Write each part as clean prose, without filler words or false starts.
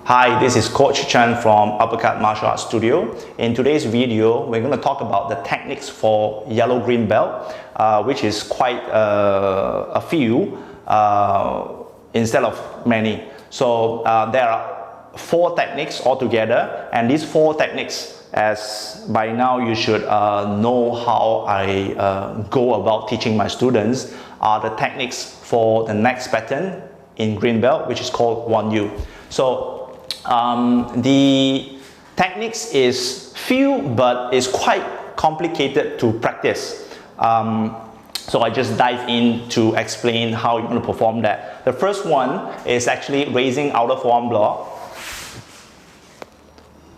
Hi, this is Coach Chan from Uppercut Martial Arts Studio. In today's video, we're going to talk about the techniques for yellow-green belt, which is quite a few instead of many. So there are 4 techniques altogether, and these 4 techniques, as by now you should know how I go about teaching my students, are the techniques for the next pattern in green belt, which is called 1U. So the techniques is few, but it's quite complicated to practice. So I just dive in to explain how you're going to perform that. The first one is actually raising outer forearm block,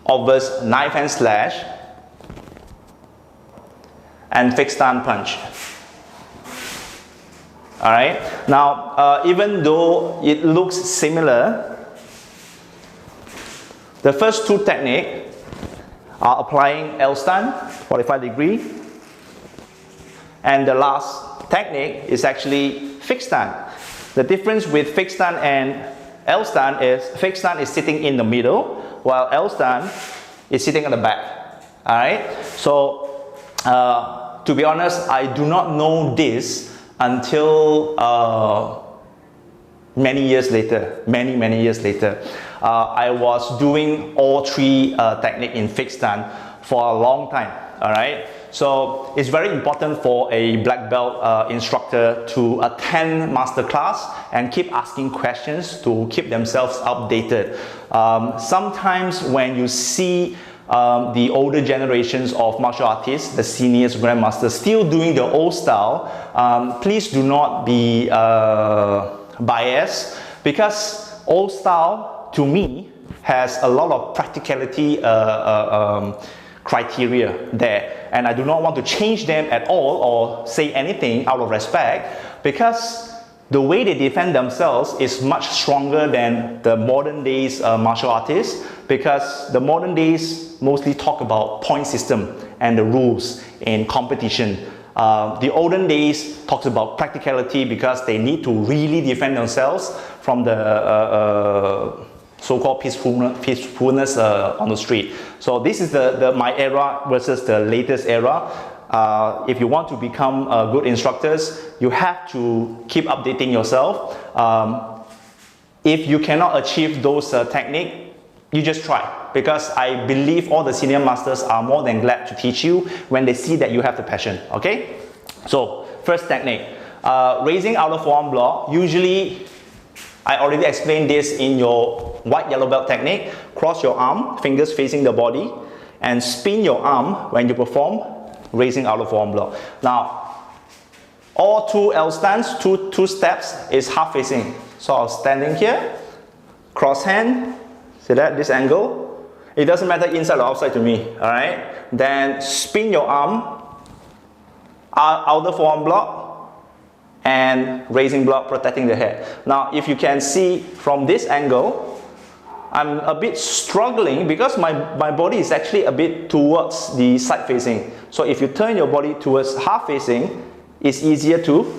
obverse knife and slash, and fixed stance punch. Alright, now even though it looks similar, the first 2 techniques are applying L stand, 45 degree, and the last technique is actually fixed stand. The difference with fixed stand and L stand is fixed stand is sitting in the middle, while L stand is sitting at the back. Alright, so to be honest, I do not know this until many years later, many years later. I was doing all 3 techniques in fixed stand for a long time. Alright, so it's very important for a black belt instructor to attend master class and keep asking questions to keep themselves updated. Sometimes when you see the older generations of martial artists, the seniors, grandmasters, still doing the old style, please do not be biased, because old style to me has a lot of practicality criteria there, and I do not want to change them at all or say anything out of respect, because the way they defend themselves is much stronger than the modern days martial artists, because the modern days mostly talk about point system and the rules in competition. The olden days talks about practicality, because they need to really defend themselves from the so-called peacefulness on the street. So this is my era versus the latest era. If you want to become good instructors, you have to keep updating yourself. If you cannot achieve those techniques, you just try, because I believe all the senior masters are more than glad to teach you when they see that you have the passion. Okay, so first technique, raising outer forearm block. Usually I already explained this in your white yellow belt technique. Cross your arm, fingers facing the body, and spin your arm when you perform raising outer forearm block. Now all 2 L stands, two steps is half facing. So I'm standing here, cross hand, see that, this angle, it doesn't matter inside or outside to me. Alright, then spin your arm, outer forearm block, and raising block, protecting the head. Now if you can see from this angle, I'm a bit struggling because my body is actually a bit towards the side facing. So if you turn your body towards half facing, it's easier to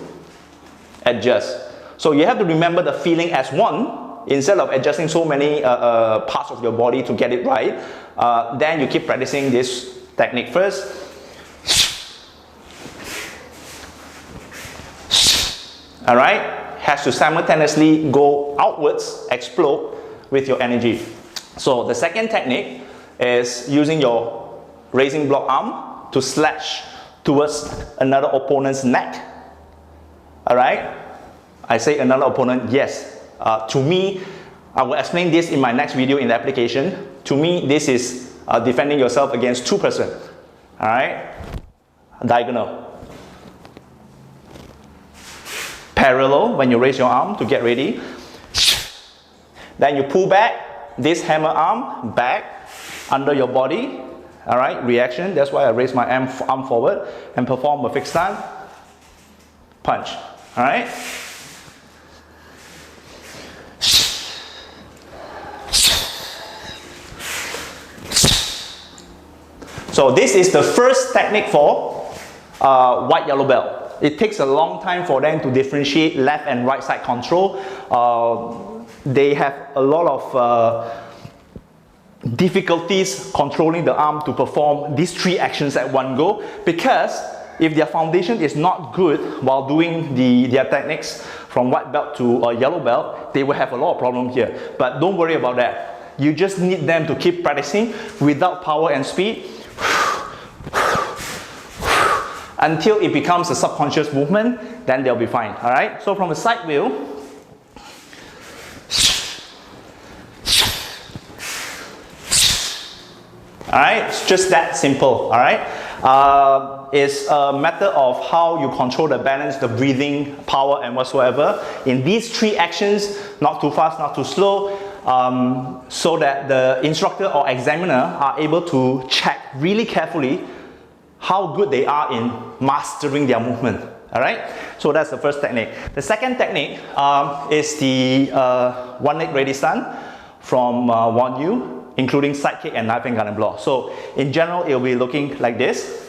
adjust. So you have to remember the feeling as one, instead of adjusting so many parts of your body to get it right. Then you keep practicing this technique first. Alright, has to simultaneously go outwards, explode with your energy. So the second technique is using your raising block arm to slash towards another opponent's neck. Alright, I say another opponent, yes. To me, I will explain this in my next video in the application. To me, this is defending yourself against 2 persons. Alright, diagonal. Parallel when you raise your arm to get ready. Then you pull back, this hammer arm back under your body. Alright, reaction. That's why I raise my arm forward and perform a fixed stand punch. Alright. So this is the first technique for white yellow belt. It takes a long time for them to differentiate left and right side control. They have a lot of difficulties controlling the arm to perform these 3 actions at one go, because if their foundation is not good while doing their techniques from white belt to a yellow belt, they will have a lot of problem here. But don't worry about that. You just need them to keep practicing without power and speed until it becomes a subconscious movement, then they'll be fine. All right, so from a side wheel, all right, it's just that simple. All right, it's a matter of how you control the balance, the breathing, power, and whatsoever in these 3 actions. Not too fast, not too slow, so that the instructor or examiner are able to check really carefully how good they are in mastering their movement. All right, so that's the first technique. The second technique is the one leg ready stand from Won Yu, including side kick and knife and garden block. So in general, it will be looking like this.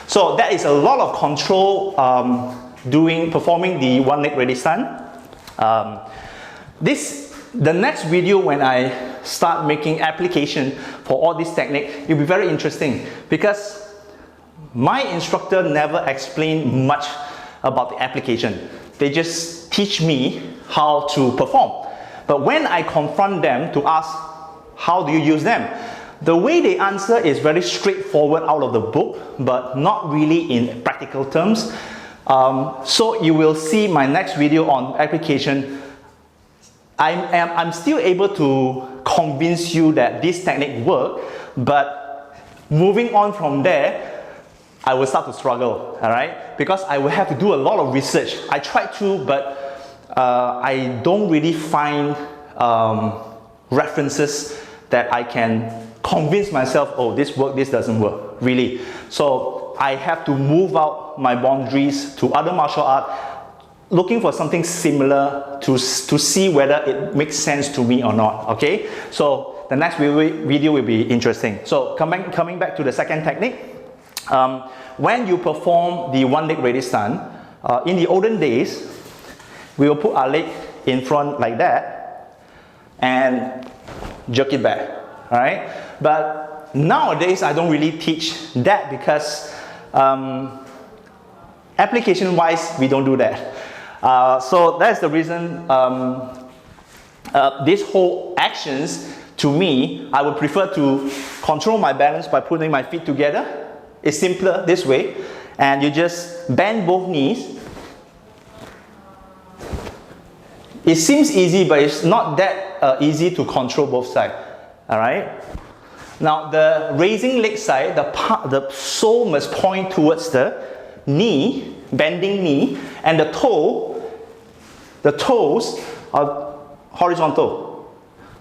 So that is a lot of control performing the one leg ready stand. The next video, when I start making application for all this technique, it will be very interesting, because my instructor never explained much about the application. They just teach me how to perform. But when I confront them to ask, how do you use them? The way they answer is very straightforward out of the book, but not really in practical terms. So you will see my next video on application. I'm still able to convince you that this technique works, but moving on from there, I will start to struggle, all right? Because I will have to do a lot of research. I tried to, but I don't really find references that I can convince myself, oh, this works, this doesn't work, really. So I have to move out my boundaries to other martial art, looking for something similar to see whether it makes sense to me or not, okay? So the next video will be interesting. So coming back to the second technique, when you perform the one leg ready stand, in the olden days, we will put our leg in front like that and jerk it back, all right? But nowadays, I don't really teach that, because application-wise, we don't do that. So that's the reason this whole actions, to me, I would prefer to control my balance by putting my feet together. It's simpler this way, and you just bend both knees. It seems easy, but it's not that easy to control both sides. All right. Now the raising leg side, the sole must point towards the knee, bending knee, and the toes are horizontal,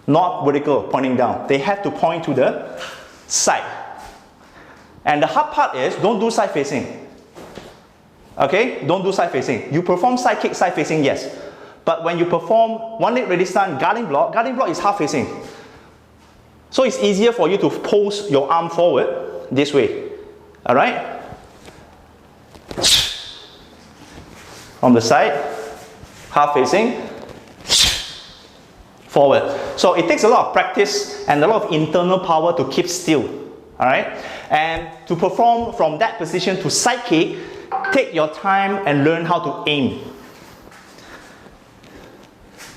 not vertical, pointing down. They have to point to the side. And the hard part is, don't do side facing. Okay, don't do side facing. You perform side kick, side facing, yes. But when you perform one leg ready stand, guarding block is half facing. So it's easier for you to pose your arm forward this way. All right? From the side, half facing, forward. So it takes a lot of practice and a lot of internal power to keep still. All right? And to perform from that position to side kick, take your time and learn how to aim.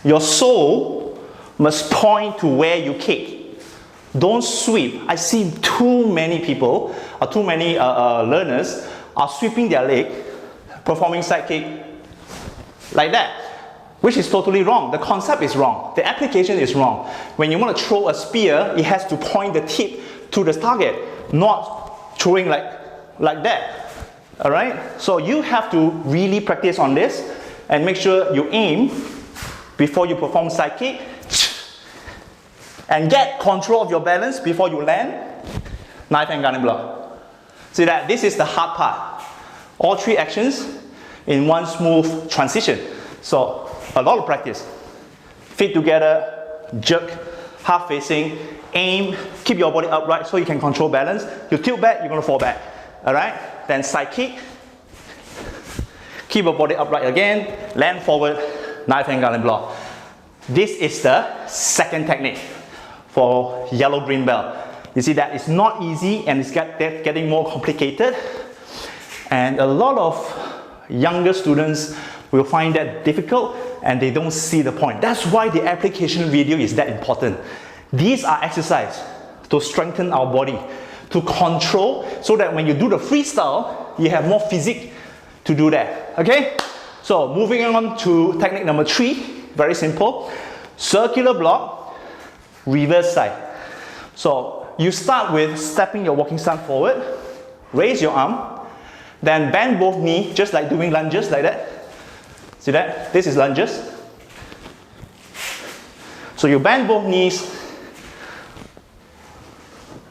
Your sole must point to where you kick. Don't sweep. I see too many people, too many learners are sweeping their leg, performing side kick like that, which is totally wrong. The concept is wrong. The application is wrong. When you want to throw a spear, it has to point the tip to the target, not throwing like that. All right? So you have to really practice on this and make sure you aim before you perform side kick, and get control of your balance before you land. Knife and garden block. See that? This is the hard part. All three actions in one smooth transition. So a lot of practice. Feet together, jerk, half facing, aim, keep your body upright so you can control balance. You tilt back, you're going to fall back. Alright? Then side kick. Keep your body upright again, land forward, knife hand garland block. This is the second technique for yellow-green belt. You see that it's not easy and it's getting more complicated. And a lot of younger students will find that difficult and they don't see the point. That's why the application video is that important. These are exercises to strengthen our body, to control, so that when you do the freestyle, you have more physique to do that. Okay? So moving on to technique number 3. Very simple. Circular block, reverse side. So you start with stepping your walking stance forward, raise your arm, then bend both knees, just like doing lunges like that. See that? This is lunges. So you bend both knees,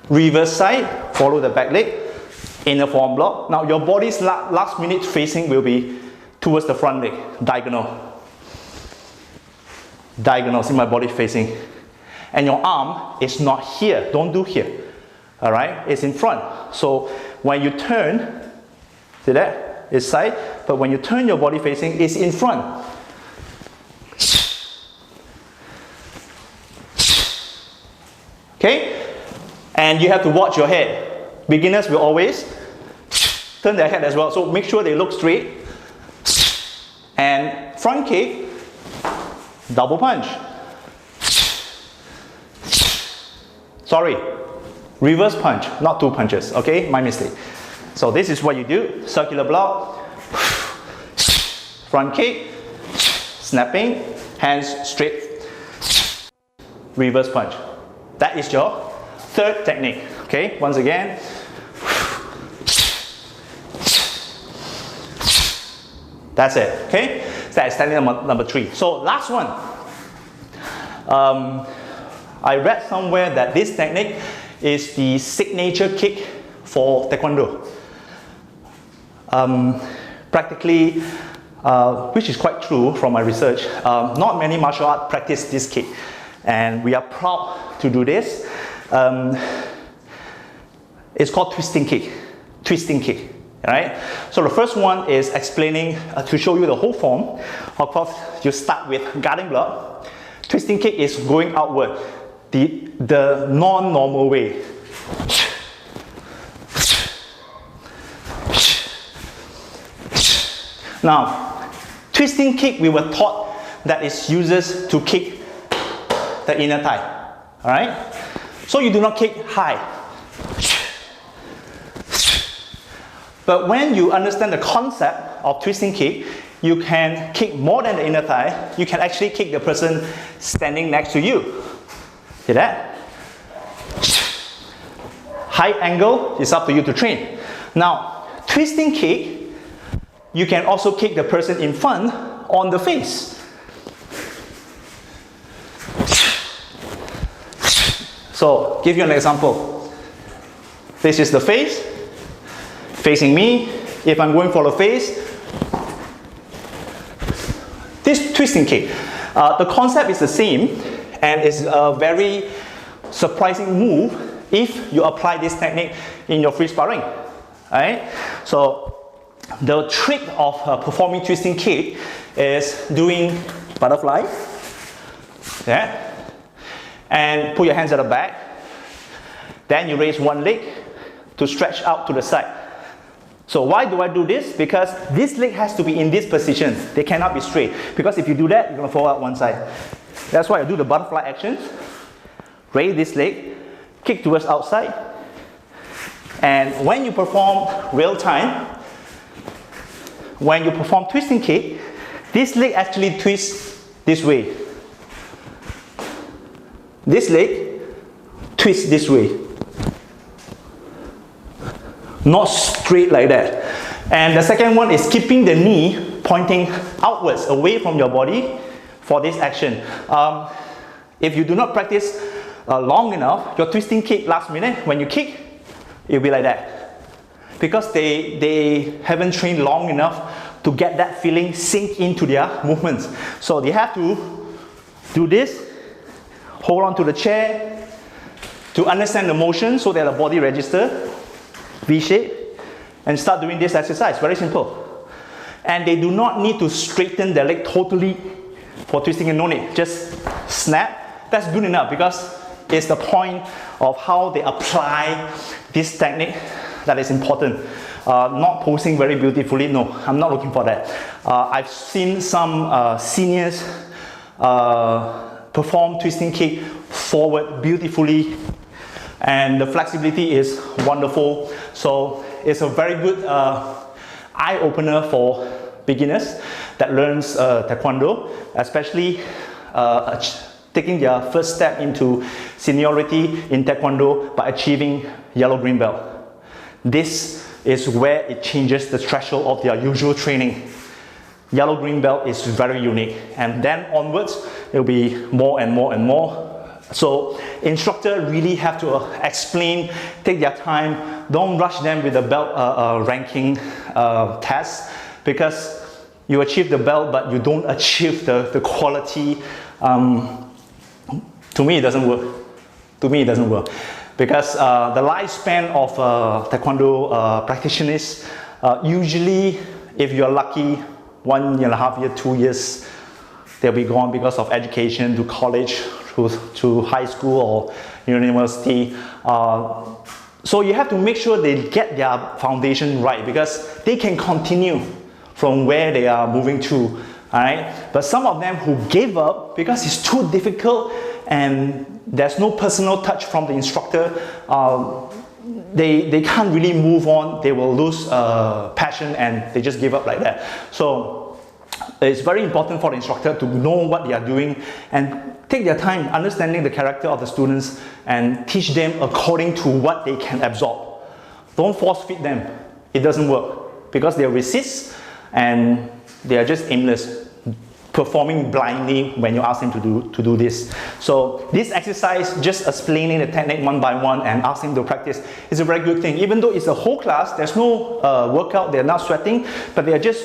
reverse side, follow the back leg, inner forearm block. Now your body's last minute facing will be towards the front leg, diagonal. Diagonal, see my body facing. And your arm is not here, don't do here. Alright, it's in front. So when you turn, see that? It's side, but when you turn your body facing, it's in front. Okay? And you have to watch your head. Beginners will always turn their head as well, so make sure they look straight. And front kick, double punch. Sorry, reverse punch, not 2 punches, okay? My mistake. So this is what you do. Circular block, front kick, snapping, hands straight, reverse punch. That is your third technique, okay? Once again. That's it, okay? That is technique number 3. So last one. I read somewhere that this technique is the signature kick for Taekwondo. Practically, which is quite true from my research, not many martial arts practice this kick. And we are proud to do this. It's called twisting kick. Twisting kick. Right? So the first one is explaining to show you the whole form. Of course, you start with guarding block. Twisting kick is going outward, the non-normal way. Now, twisting kick we were taught that it uses to kick the inner thigh. Alright? So you do not kick high. But when you understand the concept of twisting kick, you can kick more than the inner thigh. You can actually kick the person standing next to you. See that? Height angle is up to you to train. Now, twisting kick, you can also kick the person in front on the face. So, give you an example. This is the face. Facing me. If I'm going for the face, this twisting kick. The concept is the same and it's a very surprising move if you apply this technique in your free sparring. Right? So the trick of performing twisting kick is doing butterfly. Yeah? And put your hands at the back. Then you raise one leg to stretch out to the side. So why do I do this? Because this leg has to be in this position. They cannot be straight. Because if you do that, you're going to fall out one side. That's why I do the butterfly action. Raise this leg, kick towards outside. And when you perform real time, when you perform twisting kick, this leg actually twists this way. This leg twists this way. Not straight like that. And the second one is keeping the knee pointing outwards, away from your body for this action. If you do not practice long enough, your twisting kick last minute, when you kick, it'll be like that. Because they haven't trained long enough to get that feeling sink into their movements. So they have to do this, hold on to the chair, to understand the motion so that the body registers. V-shape, and start doing this exercise. Very simple. And they do not need to straighten their leg totally For twisting and no need, just snap. That's good enough because it's the point of how they apply this technique that is important. Not posing very beautifully, no, I'm not looking for that. I've seen some seniors perform twisting kick forward beautifully, and the flexibility is wonderful. So it's a very good eye-opener for beginners that learns Taekwondo, especially taking their first step into seniority in Taekwondo by achieving yellow-green belt. This is where it changes the threshold of their usual training. Yellow-green belt is very unique, and then onwards it will be more and more and more. So instructor really have to explain, take their time, don't rush them with the belt ranking test, because you achieve the belt but you don't achieve the quality. To me it doesn't work. To me it doesn't work. Because the lifespan of Taekwondo practitioners, usually if you're lucky, 1.5 years, 2 years, they'll be gone because of education, to college, to high school or university. So you have to make sure they get their foundation right, because they can continue from where they are moving to. Alright? But some of them who gave up because it's too difficult and there's no personal touch from the instructor, they can't really move on. They will lose passion and they just give up like that. So it's very important for the instructor to know what they are doing and take their time understanding the character of the students and teach them according to what they can absorb. Don't force feed them. It doesn't work because they resist and they are just aimless, performing blindly when you ask them to do this. So this exercise, just explaining the technique one by one and asking them to practice, is a very good thing. Even though it's a whole class, there's no workout, they're not sweating, but they're just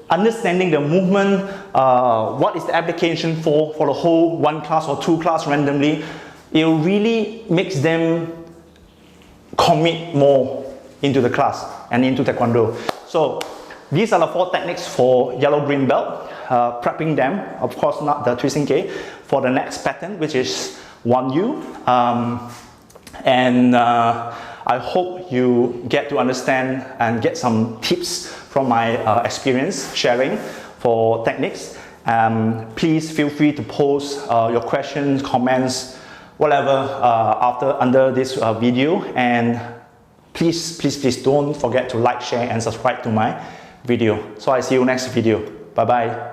understanding the movement, what is the application for the whole 1 class or 2 class randomly. It really makes them commit more into the class and into Taekwondo. So these are the 4 techniques for yellow-green belt. Prepping them, of course not the twisting K, for the next pattern, which is 1U. I hope you get to understand and get some tips from my experience sharing for techniques. Please feel free to post your questions, comments, whatever under this video, and please don't forget to like, share and subscribe to my video. So I see you next video. Bye bye.